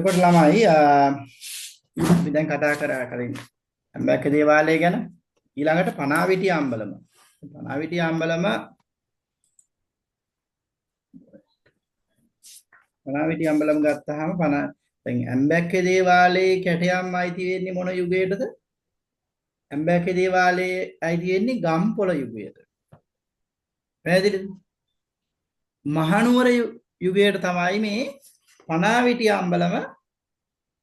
එතකොට ළමයි අපි දැන් කතා කරා කලින් අම්බැක්ක දේවාලය ගැන ඊළඟට පනාවිටිය අම්බලම. පනාවිටිය අම්බලම පනාවිටිය අම්බලම ගත්තාම දැන් අම්බැක්ක දේවාලයේ කැටයම් අයිති වෙන්නේ මොන යුගයටද? අම්බැක්ක දේවාලයේ අයිති වෙන්නේ ගම්පොළ යුගයට. පැහැදිලිද? මහනුවර යුගයට තමයි මේ පනාවිටිය අම්බලම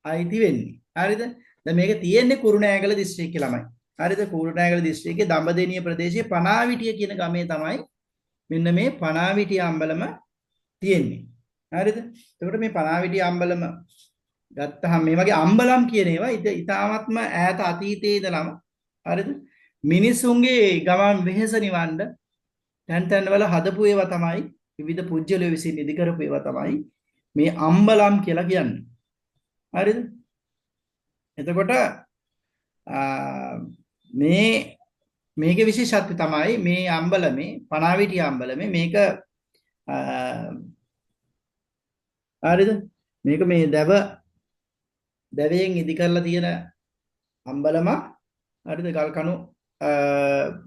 අයිති වෙන්නේ. හරිද? දැන් මේක තියෙන්නේ කුරුණෑගල දිස්ත්‍රික්කේ ළමයි. හරිද? කුරුණෑගල දිස්ත්‍රික්කේ දඹදෙණිය ප්‍රදේශයේ පනාවිටිය කියන ගමේ තමයි මෙන්න මේ පනාවිටිය අම්බලම තියෙන්නේ. හරිද? එතකොට මේ පනාවිටිය අම්බලම ගත්තහම මේ වගේ අම්බලම් කියන ඒවා ඉතාමත්ම ඈත අතීතයේ ඉඳලම හරිද? මිනිසුන්ගේ ගමන් වෙහෙස නිවන්න තැන් තැන්වල හදපු ඒවා තමයි විවිධ පුජ්‍යලයෝ විසින් ඉදි කරපු ඒවා තමයි මේ අම්බලම් කියලා කියන්නේ. හරිද? එතකොට මේකේ විශේෂත්වය තමයි මේ අම්බලමේ පනාවිටිය අම්බලමේ මේක හරිද? මේක මේ දැවයෙන් ඉදි කරලා තියෙන අම්බලම හරිද? ගල් කණු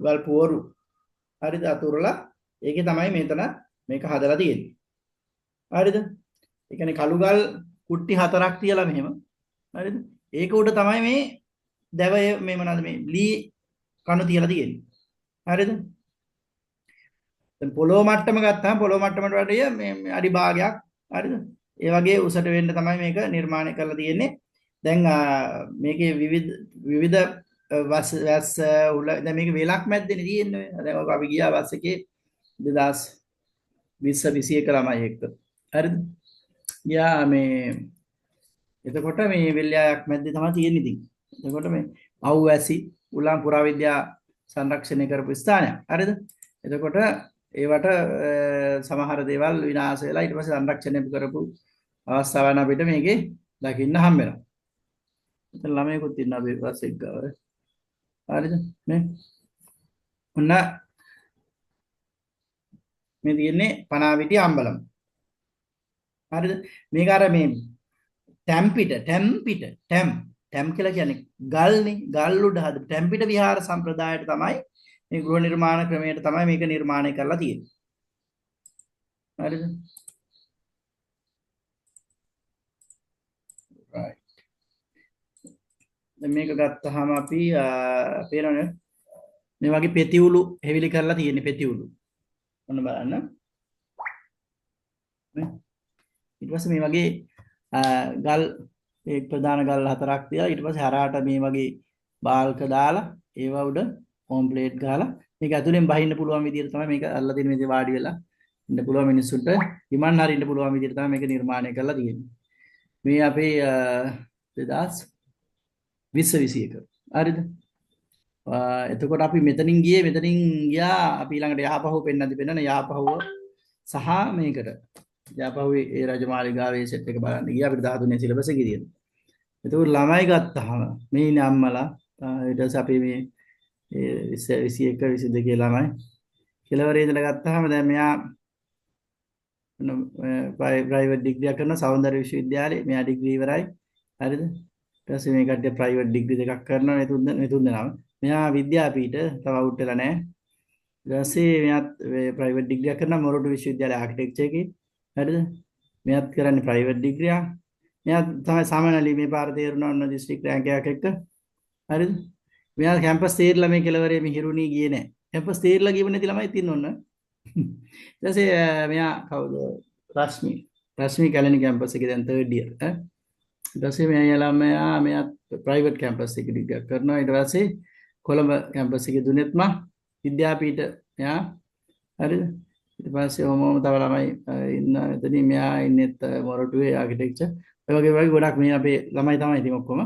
ගල් පුවරු හරිද? අතුරලා ඒකේ තමයි මෙතන මේක හදලා තියෙන්නේ. හරිද? ඒ කියන්නේ කළු ගල් කුට්ටි 4ක් තියලා මෙහෙම හරිද? ඒක උඩ තමයි මේ දැවය මේ මොනවාද මේ ලී කණු තියලා තියෙන්නේ. හරිද? දැන් පොළොව මට්ටම ගත්තාම පොළොව මට්ටමට වඩා මේ අඩි භාගයක් හරිද? ඒ වගේ උසට වෙන්න තමයි මේක නිර්මාණය කරලා තියෙන්නේ. දැන් මේකේ විවිධ වැස්ස උල දැන් මේක වෙලක් මැද්දේනේ තියෙන්නේ. දැන් ඔක අපි ගියා බස් එකේ 2020 21 ළමයි එක්ක. හරිද? යා මේ එතකොට මේ වෙල්යායක් මැද්දේ තමයි තියෙන්නේ ඉතින්. එතකොට මේ අවුවැසි උලම් පුරාවිද්‍යා සංරක්ෂණය කරපු ස්ථානයක්. හරිද? එතකොට ඒවට සමහර දේවල් විනාශ වෙලා ඊට පස්සේ සංරක්ෂණය කරපු අවස්ථාවන් අපිට මේකේ දකින්න හම්බ වෙනවා. එතන ළමයෙකුත් ඉන්නවා අපි බස් එක ගාව. හරිද? නේ? ඔන්න මේ තියෙන්නේ පනාවිටිය අම්බලම. හරිද? මේක අර මේ ටැම් කියලා කියන්නේ ගල්නේ ගල් උඩ හද ටැම්පිට විහාර සම්ප්‍රදායට තමයි මේ ගෘහ නිර්මාණ ක්‍රමයට තමයි මේක නිර්මාණය කරලා තියෙන්නේ. හරිද? right. දැන් මේක ගත්තාම අපි පේනවනේ මේ වගේ පෙතිඋලු හැවිලි කරලා තියෙන්නේ පෙතිඋලු. ඔන්න බලන්න. ඊට පස්සේ මේ වගේ ගල් ඒ ප්‍රධාන ගල් 4ක් තියලා ඊට පස්සේ හරහාට මේ වගේ බාල්ක දාලා ඒව උඩ කොම්ප්ලීට් ගහලා මේක ඇතුලෙන් බහින්න පුළුවන් විදිහට තමයි මේක අල්ලලා තියෙන විදිහ වාඩි වෙලා ඉන්න පුළුවන් මිනිස්සුන්ට විමන් හරින්න පුළුවන් විදිහට තමයි මේක නිර්මාණය කරලා තියෙන්නේ. මේ අපේ 2021 හරිද? එතකොට අපි මෙතනින් ගියා අපි ඊළඟට යහපහුව පෙන්නන්න යහපහුව සහ මේකට යහපහුවේ ඒ රජමාලිගාවේ සෙට් එක බලන්න ගියා අපිට 13 සිලබස් එකේ තියෙන. එතකොට ළමයි ගත්තාම මේ ඉන්නේ අම්මලා ඊට පස්සේ අපි මේ 21 22 ළමයි කෙලවරේ ඉඳලා ගත්තාම දැන් මෙයා ප්‍රයිවට් ඩිග්‍රියක් කරන සෞන්දර්ය විශ්වවිද්‍යාලේ මෙයා ඩිග්‍රී ඉවරයි. හරිද? ඊට පස්සේ මේ කට්ටිය ප්‍රයිවට් ඩිග්‍රී දෙකක් කරනවා මේ තුන් දෙනාම. මෙයා විද්‍යාපීඨ තව අවුට් වෙලා නැහැ. ඊට පස්සේ මෙයාත් ප්‍රයිවට් ඩිග්‍රියක් කරනවා මොරටු විශ්වවිද්‍යාලයේ ආකිටෙක්චර් එකේ. හරිද? මෙයාත් කරන්නේ ප්‍රයිවට් ඩිග්‍රියක්. මෙයා තමයි සාමාන්‍යලි මේ පාර තේරුණා ඔන්න දිස්ත්‍රික් රෑන්ක් එකක් එක්ක. හරිද? මෙයා කැම්පස් තේරිලා මේ කෙලවරේ මිහිරුණී ගියේ නැහැ. කැම්පස් තේරිලා ගියව නැති ළමයි තින්න ඔන්න. ඊට පස්සේ මෙයා කවුද? රශ්මි කැලණි කැම්පස් එකේ දැන් 3rd year. ඊට පස්සේ මෙයා ප්‍රයිවට් කැම්පස් එකේ ඩිග්‍රියක් කරනවා. ඊට පස්සේ කොළඹ කැම්පස් එකේ දුනෙත්ම විද්‍යාපීඨ මෙයා හරිද? ඊට පස්සේ ඔමම තව ළමයි ඉන්න එතනින් මෙයා ඉන්නෙත් මොරටුවේ ආකිටෙක්චර්. ඔය වගේ ගොඩක් මේ අපේ ළමයි තමයි ඉතින් ඔක්කොම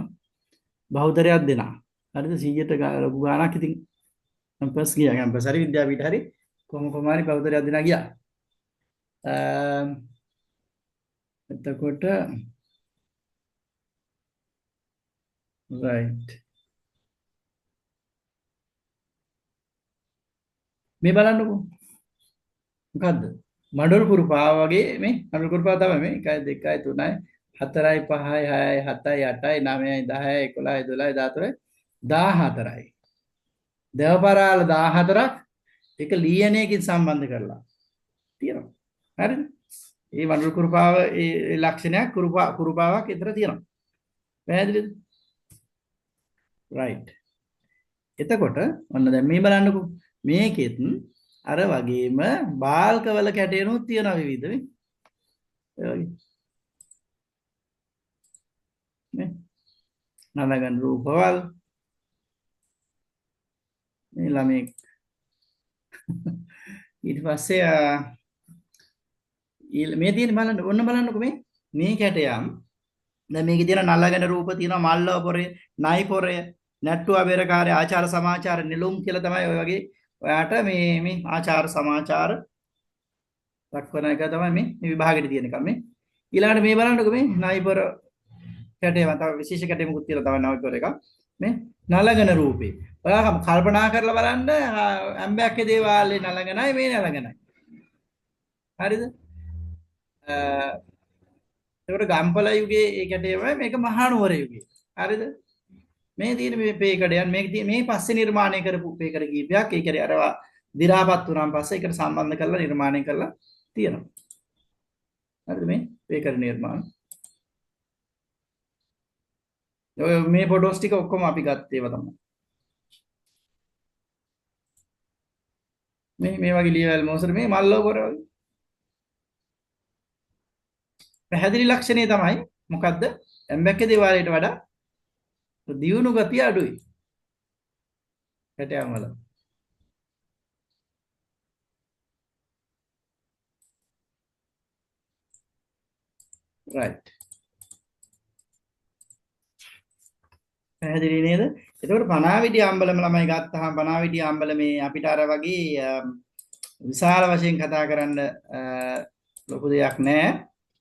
බහුතරයක් දෙනා. හරිද? 100ට ලොකු ගාණක් ඉතින් කැම්පස් ගියා. කැම්පස් හරි විද්‍යාපීඨ හරි කොහොම හරි බහුතරයක් දෙනා ගියා. එතකොට right මේ බලන්නකෝ මොකද්ද මඩොල් කුරුපාව වගේ මේ මඩොල් කුරුපාව තමයි මේ 1 2 3 4යි 5යි 6යි 7යි 8යි 9යි 10යි 11යි 12යි 13යි 14යි. දෙවපරාල 14ක් එක ලියනයකින් සම්බන්ධ කරලා තියෙනවා. හරිද? ඒ වඳුරු කුරුපාව ඒ ලක්ෂණයක් කුරුපාවක් විතර තියෙනවා. පැහැදිලිද? right. එතකොට ඔන්න දැන් මේ බලන්නකෝ. මේකෙත් අර වගේම බාල්කවල කැටයනුත් තියෙනවා විවිධ නේ. ඒ වගේ නේ. නලගන් රූපවල මේ ළමේ ඊට පස්සේ මේ තියෙන බලන්න ඔන්න බලන්නකෝ මේ කැටයම් දැන් මේකේ තියෙන නලගෙන රූප තියෙනවා මල්ලව පොරේ නයි පොරේ නැට්ටුව බෙරකාරය ආචාර සමාචාර නිලුම් කියලා තමයි ඔය වගේ ඔයාට මේ ආචාර සමාචාර දක්වන එක තමයි මේ විභාගෙට තියෙන එක මේ ඊළඟට මේ බලන්නකෝ මේ නයි පොර කැටයම තව විශේෂ කැටයමකුත් තියෙනවා තව නයි පොර එකක් මේ නලගෙන රූපේ ඔයා කල්පනා කරලා බලන්න ඇම්බැක්කේ දේවාලේ නලගෙනයි මේ නලගෙනයි හරිද එතකොට ගම්පල යුගයේ ඒ කැටයම මේක මහානුවර යුගයේ හරිද මේ තියෙන මේ පේකඩයන් මේක තියෙන මේ පස්සේ නිර්මාණය කරපු පේකඩ කීපයක් ඒ කියන්නේ අරවා දි รา පත් වුණාන් පස්සේ ඒකට සම්බන්ධ කරලා නිර්මාණය කරලා තියෙනවා හරිද මේ පේකඩ නිර්මාණ ඔය මේ ෆොටෝස් ටික ඔක්කොම අපි ගත්තේ ඒවා තමයි මේ වගේ ලියවැල් මොසර මේ මල්ලෝ කර වගේ පැහැදිලි ලක්ෂණය තමයි මොකද්ද ඇම්බැක්කේ දේවාලයට වඩා දියුණු ගතිය අඩුයි කැටයම් වල right පැහැදිලි නේද එතකොට පනාවිඩි අම්බලම ළමයි ගත්තාම පනාවිඩි අම්බලමේ අපිට අර වගේ විශාල වශයෙන් කතා කරන්න ලොකු දෙයක් නැහැ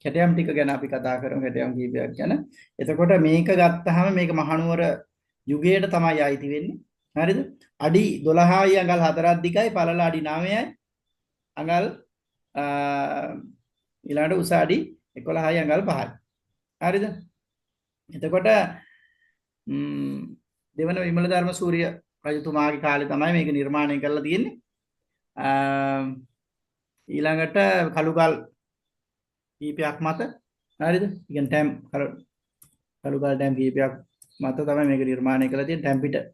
කැටයම් ටික ගැන අපි කතා කරමු කැටයම් කීපයක් ගැන එතකොට මේක ගත්තාම මේක මහනුවර යුගයට තමයි ආйти වෙන්නේ හරිද අඩි 12යි අඟල් 4ක් දිගයි පළල අඩි 9යි අඟල් ඊළඟට උස අඩි 11යි අඟල් 5යි හරිද එතකොට දෙවන විමල ධර්ම සූර්ය රජතුමාගේ කාලේ තමයි මේක නිර්මාණය කරලා තියෙන්නේ ඊළඟට කළුගල් කීපයක් මත හරිද ඉතින් කළුගල් ටැම් කීපයක් මත තමයි මේක නිර්මාණය කරලා තියෙන්නේ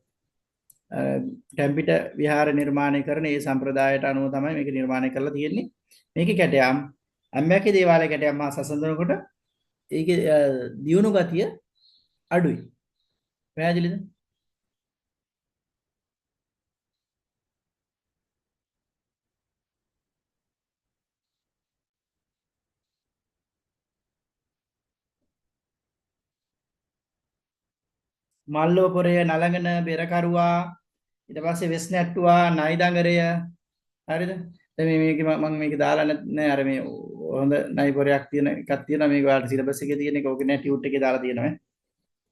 ටැම්පිට විහාර නිර්මාණය කරන ඒ සම්ප්‍රදායට අනුව තමයි මේක නිර්මාණය කරලා තියෙන්නේ මේකේ කැටයම් ඇම්බැක්කේ දේවාලයේ කැටයම් මා සසඳනකොට ඒකේ දියුණු ගතිය අඩුයි පැහැදිලිද මල්ලෝ පොරය නලඟන බෙරකරුවා ඊට පස්සේ වෙස් නැට්ටුවා නයි දඟරය හරිද දැන් මේක මම මේක දාලා නැහැ අර මේ හොඳ නයි පොරයක් තියෙන එකක් තියෙනවා මේක ඔයාලට සිලබස් එකේ තියෙන එක ඕකේ නෑ ටියුට් එකේ දාලා තියෙනවා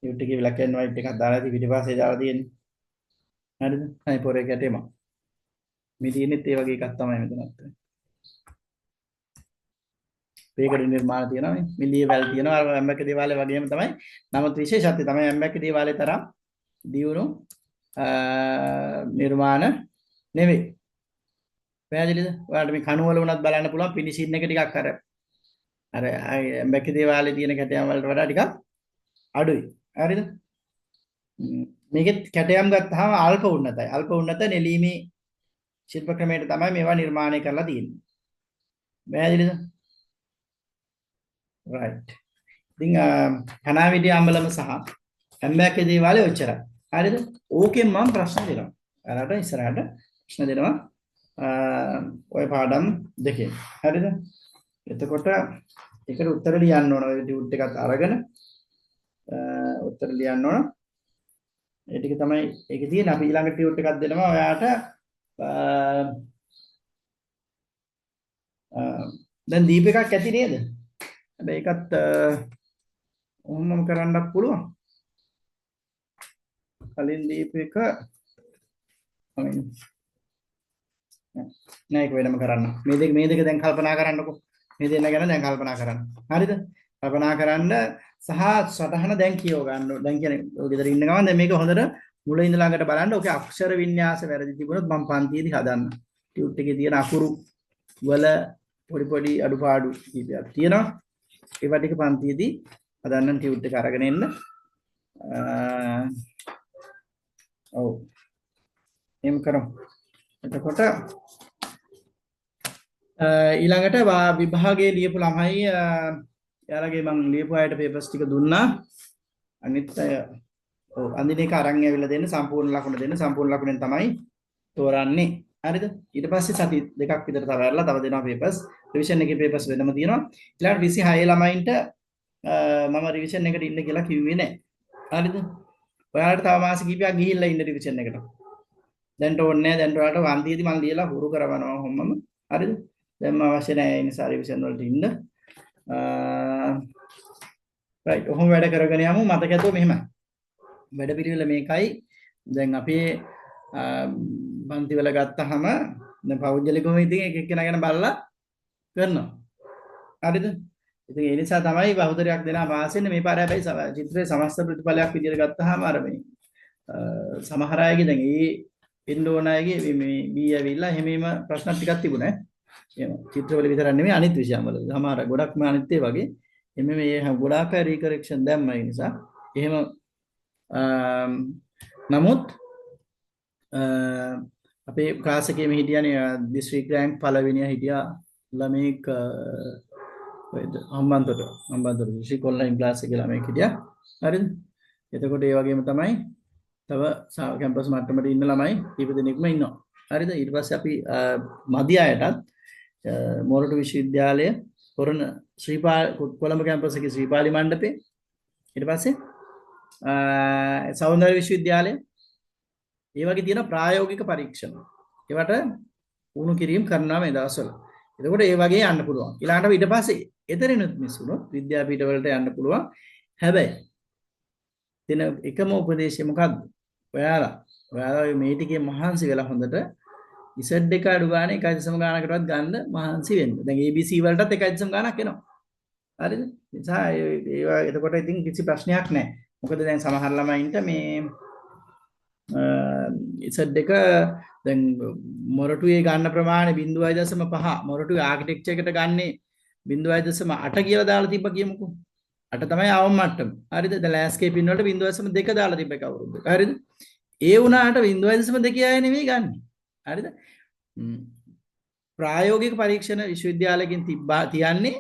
ටියුට් එකේ black and white එකක් දාලා තියෙ පිටිපස්සේ දාලා තියෙන්නේ හරිද නයි පොරේ කැටේම මේ තියෙනෙත් ඒ වගේ එකක් තමයි මෙතනත් පේකඩ නිර්මාණ තියෙනවා මේ මිලිය වැල් තියෙනවා අර ඇම්බැක්කේ දේවාලේ වගේම තමයි නමුත් විශේෂත්වය තමයි ඇම්බැක්කේ දේවාලේ තරම් දියුණු නිර්මාණ නෙවෙයි පැහැදිලිද ඔයාලට මේ කණුවල වුණත් බලන්න පුළුවන් ෆිනිෂින් එක ටිකක් අර ඇම්බැක්කේ දේවාලේ තියෙන කැටයම් වලට වඩා ටිකක් අඩුයි හරිද මේකෙත් කැටයම් ගත්තාම අල්ප උන්නතයි අල්ප උන්නත නෙලීමේ ශිල්ප ක්‍රමයට තමයි මේවා නිර්මාණය කරලා තියෙන්නේ පැහැදිලිද right ඉතින් කනාවිඩි අම්බලම සහ ඇම්බැක්කේ දේවාලේ ඔච්චරයි හරිද ඕකෙන් මම ප්‍රශ්න දෙනවා ඔයාලට ඉස්සරහට ප්‍රශ්න දෙනවා ඔය පාඩම් දෙකෙන් හරිද එතකොට ඒකට උත්තර ලියන්න ඕන ඔය ටියුට් එකත් අරගෙන උත්තර ලියන්න ඕන ඒ ටික තමයි ඒකේ තියෙන අපි ඊළඟ ටියුට් එකක් දෙනවා ඔයාට දැන් දීප එකක් ඇති නේද හැබැයි ඒකත් ඔහොමම කරන්නත් පුළුවන් කලින් දීප එක නෑ ඒක වෙනම කරන්න මේ දෙක දැන් කල්පනා කරන්නකෝ මේ දෙන්න ගැන දැන් කල්පනා කරන්න හරිද කල්පනා කරන්න සහ සටහන දැන් කියව ගන්න. දැන් කියන්නේ ඔය ගෙදර ඉන්න ගමන් දැන් මේක හොඳට මුල ඉඳලා ළඟට බලන්න. ඔකේ අක්ෂර වින්‍යාස වැරදි තිබුණොත් මම පන්තියේදී හදන්න. ටියුට් එකේ තියෙන අකුරු වල පොඩි පොඩි අඩුපාඩු කීපයක් තියෙනවා. ඒවා ටික පන්තියේදී හදන්න ටියුට් එක අරගෙන එන්න. ඔව්. එහෙම කරමු. එතකොට ඊළඟට විභාගයේ ලියපු ළමයි යාළගේ මං ලියපු අයට පේපර්ස් ටික දුන්නා. අනිත් අය ඔව් අඳින එක අරන් ඇවිල්ලා දෙන්න සම්පූර්ණ ලකුණ දෙන්න. සම්පූර්ණ ලකුණෙන් තමයි තෝරන්නේ. හරිද? ඊට පස්සේ සති දෙකක් විතර තව ඇරලා තව දෙනවා පේපර්ස්. රිවිෂන් එකේ පේපර්ස් වෙනම තියෙනවා. ඊළඟට 26 ළමයින්ට මම රිවිෂන් එකට ඉන්න කියලා කිව්වේ නැහැ. හරිද? ඔයාලට තව මාස කිහිපයක් ගිහිල්ලා ඉන්න රිවිෂන් එකට. දැන්ට ඕනේ නැහැ. දැන්ට ඔයාලට වන්දියේදී මම ලියලා හුරු කරවනවා හැමෝම. හරිද? දැන් මම අවශ්‍ය නැහැ ඒ නිසා රිවිෂන් වලට ඉන්න. රයිට් ඔහොම වැඩ කරගෙන යමු. මතක ඇතුව මෙහෙමයි. වැඩ පිළිවෙල මේකයි. දැන් අපේ පන්ති වල ගත්තාම දැන් පෞද්ගලිකව ඉතින් එක එක්කෙනා ගැන බලලා කරනවා. හරිද? ඉතින් ඒ නිසා තමයි බහුතරයක් දෙනා මාසෙන්නේ මේ පාර හැබැයි චිත්‍රයේ සමස්ත ප්‍රතිඵලයක් විදිහට ගත්තාම අර මේ සමහර අයගේ දැන් ඒ එන්න ඕන අයගේ මේ බී ඇවිල්ලා හැමෙම ප්‍රශ්න ටිකක් තිබුණා. එහෙම චිත්‍රවල විතරක් නෙමෙයි අනිත් විෂයන් වල. සමහර ගොඩක්ම අනිත් ඒ වගේ එමෙ මේ ගොඩාක් අය රීකරෙක්ෂන් දැම්මා ඒ නිසා. එහෙම නමුත් අපේ ක්ලාස් එකේම හිටියනේ දිස්ත්‍රික් රෑන්ක් පළවෙනිය හිටියා ළමෙක් හම්බන්තොට දිස්ත්‍රික් ඔන්ලයින් ක්ලාස් එකේ ළමෙක් හිටියා. හරිද? එතකොට ඒ වගේම තමයි තව කැම්පස් මට්ටමට ඉන්න ළමයි කීප දෙනෙක්ම ඉන්නවා. හරිද? ඊට පස්සේ අපි මදි අයටත් මොරටු විශ්වවිද්‍යාලය කොරණ කොළඹ කැම්පස් එකේ ශ්‍රීපාලි මණ්ඩපේ ඊට පස්සේ සෞන්දර්ය විශ්වවිද්‍යාලය ඒ වගේ තියෙන ප්‍රායෝගික පරීක්ෂණ ඒවට වුණු කිරීම කරනවා මේ දවස්වල. එතකොට ඒ වගේ යන්න පුළුවන්. ඊළඟට ඊට පස්සේ එතරිනුත් මිස් වුණොත් විද්‍යාපීඨ වලට යන්න පුළුවන්. හැබැයි දෙන එකම උපදේශය මොකද්ද? ඔයාලා මේ ටිකේ මහන්සි වෙලා හොඳට ඉසඩ් එක අඩු ගානේ 1.0 ගානකටවත් ගන්න මහන්සි වෙන්න. දැන් ABC වලටත් 1.0 ගානක් එනවා. හරිද? නිසා ඒවා එතකොට ඉතින් කිසි ප්‍රශ්නයක් නැහැ. මොකද දැන් සමහර ළමයින්ට මේ ඉසඩ් එක දැන් මොරටුවේ ගන්න ප්‍රමාණය 0.5 මොරටුවේ ආකිටෙක්චර් එකට ගන්නේ 0.8 කියලා දාලා තිබ්බ කියමුකෝ. 8 තමයි අවම මට්ටම. හරිද? දැන් ලෑන්ඩ්ස්කේපින් වලට 0.2 දාලා තිබ්බ එක අවුරුද්දක. හරිද? ඒ වුණාට 0.2 අය නෙමෙයි ගන්න. හරිද? ප්‍රායෝගික පරීක්ෂණ විශ්වවිද්‍යාලයකින් තියන්නේ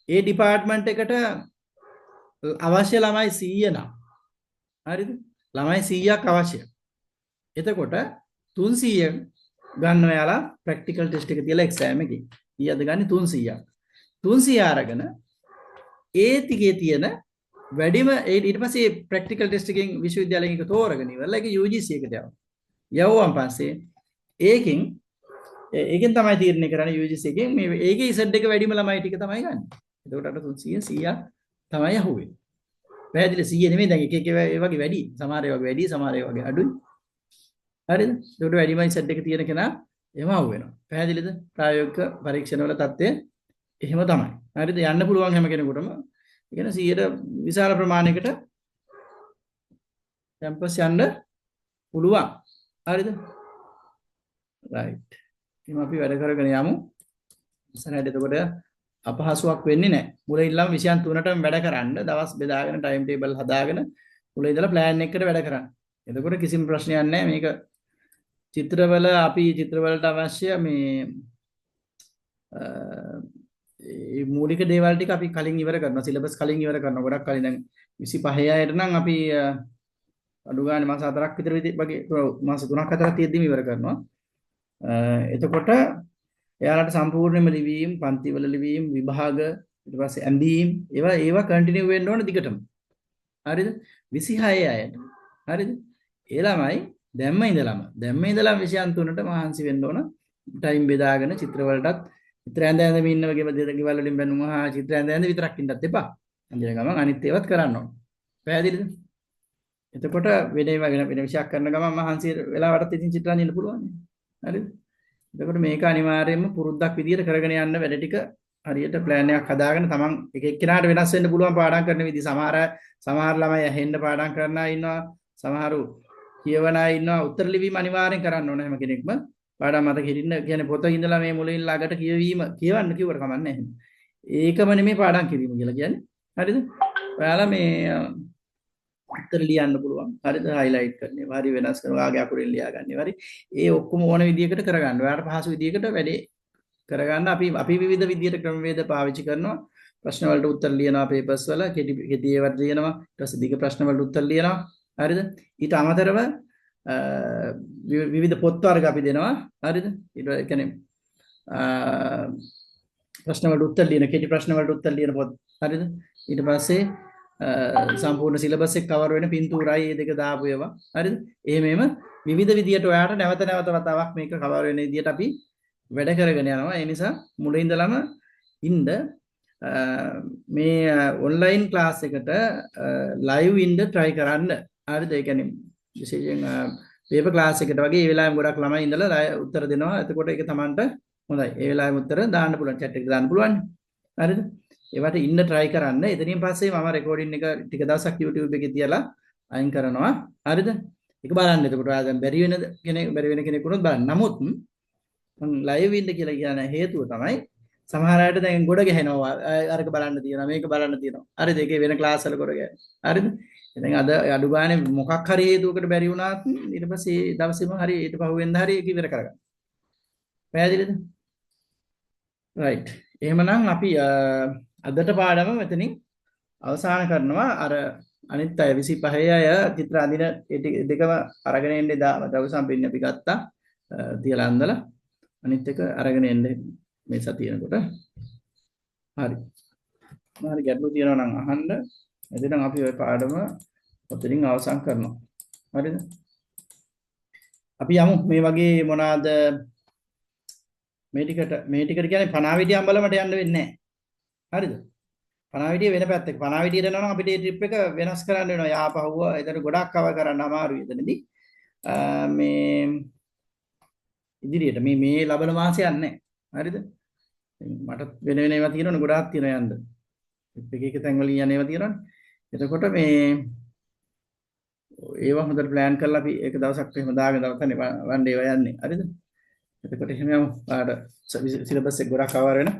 ඒ ඩිපාර්ට්මන්ට් එකට අවශ්‍ය ළමයි 100 නම්. හරිද? ළමයි 100ක් අවශ්‍යයි. එතකොට 300 ගන්න ඔයාලා ප්‍රැක්ටිකල් ටෙස්ට් එක තියලා එක්සෑම් එකේ. ඊයද ගන්නේ 300ක්. 300 අරගෙන ඒ ටිකේ තියෙන වැඩිම ඊට පස්සේ ප්‍රැක්ටිකල් ටෙස්ට් එකෙන් විශ්වවිද්‍යාලයෙන් එක තෝරගෙන ඉවරලා ඒක UGC එකට යවනවා. යවුවන් පස්සේ ඒකෙන් තමයි තීරණය කරන්නේ UGC එකෙන් මේ ඒකේ Z එක වැඩිම ළමයි ටික තමයි ගන්න. එතකොට අර 300 100ක් තමයි අහුවෙන්නේ. පැහැදිලි 100 නෙමෙයි දැන් එක එක ඒ වගේ වැඩි. සමහර ඒවා වැඩි සමහර ඒවා වගේ අඩුයි. හරිද? ඒකට වැඩිමයි Z එක තියෙන කෙනා එහෙම අහුවෙනවා. පැහැදිලිද? ප්‍රායෝගික පරීක්ෂණ වල தත්ත්වය එහෙම තමයි. හරිද? යන්න පුළුවන් හැම කෙනෙකුටම. ඒ කියන්නේ 100ට විශාල ප්‍රමාණයකට කැම්පස් යන්න පුළුවන්. හරිද? රයිට්. එහෙනම් අපි වැඩ කරගෙන යමු. ඉස්සරහට එතකොට අපහසුයක් වෙන්නේ නැහැ. මුල ඉඳලම විෂයන් තුනටම වැඩ කරන්න දවස් බෙදාගෙන ටයිම් ටේබල් හදාගෙන මුල ඉඳලා ප්ලෑන් එකකට වැඩ කරන්න. එතකොට කිසිම ප්‍රශ්නයක් නැහැ. මේක චිත්‍රවලට අවශ්‍ය මේ මූලික දේවල් ටික අපි කලින් ඉවර කරනවා. සිලබස් කලින් ඉවර කරනවා. ගොඩක් කලින් දැන් 25 අයට නම් අපි අඩු ගානේ මාස 4ක් විතර වගේ මාස 3ක් 4ක් තියෙද්දිම ඉවර කරනවා. එතකොට එයාලට සම්පූර්ණයෙන්ම ලිවීම, පන්තිවල ලිවීම, විභාග, ඊට පස්සේ ඇඳීම් ඒවා කන්ටිනියු වෙන්න ඕන දිගටම. හරිද? 26 අයට. හරිද? ඒ ළමයි දැම්ම ඉඳලම විෂයන් තුනට මහන්සි වෙන්න ඕන. ටයිම් බෙදාගෙන චිත්‍රවලටත් චිත්‍ර ඇඳ ඉන්න වගේ ගෙවල් වලින් බැනුවා චිත්‍ර ඇඳ විතරක් ඉන්නත් එපා. අන්තිම ගමන් අනිත් ඒවත් කරන්න ඕන. පැහැදිලිද? එතකොට වෙන විෂයක් කරන ගමන් මහන්සි වෙලාවටත් ඉතින් චිත්‍ර අඳින්න පුළුවන්. හරිද? එතකොට මේක අනිවාර්යයෙන්ම පුරුද්දක් විදියට කරගෙන යන්න වැඩ ටික හරියට ප්ලෑන් එකක් හදාගෙන තමන් එක එක්කෙනාට වෙනස් වෙන්න පුළුවන් පාඩම් කරන විදි සමහර ළමයි ඇහෙන්න පාඩම් කරන අය ඉන්නවා සමහරු කියවන අය ඉන්නවා උත්තර ලිවීම අනිවාර්යෙන් කරන්න ඕන හැම කෙනෙක්ම පාඩම් මතක හිටින්න කියන්නේ පොත ඉඳලා මේ මුලින් ළඟට කියවීම කියවන්න කිව්වට කමක් නැහැ ඒකම නෙමෙයි පාඩම් කිරීම කියලා කියන්නේ හරිද ඔයාලා මේ උත්තර ලියන්න පුළුවන් හරිද හයිලයිට් කරන්නේ හරි වෙනස් කරනවා ආගේ අකුරෙන් ලියා ගන්න හරි ඒ ඔක්කොම ඕන විදියකට කරගන්න ඔයාලට පහසු විදියකට වැඩේ කරගන්න අපි විවිධ විදියට ක්‍රමවේද පාවිච්චි කරනවා ප්‍රශ්න වලට උත්තර ලියනවා පේපර්ස් වල කෙටි ඒවාට ලියනවා ඊට පස්සේ දිග ප්‍රශ්න වලට උත්තර ලියනවා හරිද ඊට අමතරව විවිධ පොත් වර්ග අපි දෙනවා හරිද ඊට කියන්නේ ප්‍රශ්න වලට උත්තර ලියන කෙටි ප්‍රශ්න වලට උත්තර ලියන පොත් හරිද ඊට පස්සේ සම්පූර්ණ සිලබස් එක කවර් වෙන පින්තූරයි මේ දෙක දාපු ඒවා හරිද එහෙමම විවිධ විදියට ඔයාලට නැවත වතාවක් මේක කවර් වෙන විදියට අපි වැඩ කරගෙන යනවා ඒ නිසා මුලින් ඉඳලම ඉන්න මේ ඔන්ලයින් ක්ලාස් එකට ලයිව් ඉන්න try කරන්න හරිද ඒ කියන්නේ විශේෂයෙන් පේපර් ක්ලාස් එකට වගේ ඒ වෙලාවෙම ගොඩක් ළමයි ඉඳලා උත්තර දෙනවා එතකොට ඒක Tamanට හොඳයි ඒ වෙලාවෙම උත්තර දාන්න පුළුවන් chat එකට දාන්න පුළුවන් හරිද ඒවට ඉන්න try කරන්න එතනින් පස්සේ මම රෙකෝඩින් එක ටික දවසක් YouTube එකේ තියලා අයින් කරනවා හරිද ඒක බලන්න එතකොට ඔයා දැන් බැරි වෙන කෙනෙක් වුණොත් බලන්න නමුත් ලයිව් ඉන්න කියලා කියන හේතුව තමයි සමහර අයට දැන් ගොඩ ගැහෙනවා අරක බලන්න තියෙනවා මේක බලන්න තියෙනවා හරිද ඒකේ වෙන ක්ලාස් වල ගොඩ ගැහෙනවා හරිද ඉතින් අද අඩු ගානේ මොකක් හරි හේතුවකට බැරි වුණාත් ඊට පස්සේ දවසේම හරි ඊට පහුවෙන්ද හරි ඒක ඉවර කරගන්න පැහැදිලිද රයිට් එහෙමනම් අපි අදට පාඩම මෙතනින් අවසන් කරනවා අර අනිත් අය 25 අය චිත්‍ර අඳින දෙකම අරගෙන එන්නේ දවසම් පින්න අපි ගත්තා තියලා අඳලා අනිත් එක අරගෙන එන්නේ මේ සතියනකොට හරි මාරි ගැටලු තියෙනවා නම් අහන්න එතෙන් අපි ওই පාඩම ඔතනින් අවසන් කරනවා හරිද අපි යමු මේ වගේ මොනවාද මේ ටිකට කියන්නේ පනාවිඩිය අම්බලමට යන්න වෙන්නේ නැහැ හරිද පනාවිඩිය වෙන පැත්තක පනාවිඩියට යනවා නම් අපිට මේ ට්‍රිප් එක වෙනස් කරන්න වෙනවා යාපහුව එතන ගොඩක් කවර් කරන්න අමාරුයි එතනදී මේ ඉදිරියට මේ ලබන මාසෙ යන්නේ හරිද මට වෙන ඒවා තියෙනවනේ ගොඩාක් තියෙනවා යන්න එක තැන් වලින් යන ඒවා තියෙනවනේ එතකොට මේ ඒවා හොඳට ප්ලෑන් කරලා අපි එක දවසක් එහෙම දාගෙන දවසනේ වන් ඩේ ඒවා යන්නේ හරිද එතකොට එහෙම යමු ආඩ සිලබස් එක ගොඩක් කවර් වෙන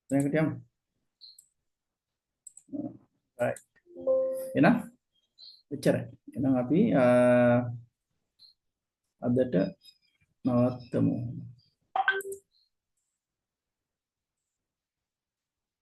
දැනකට යමු right එහෙනම් එච්චරයි එහෙනම් අපි අදට නවත්තමු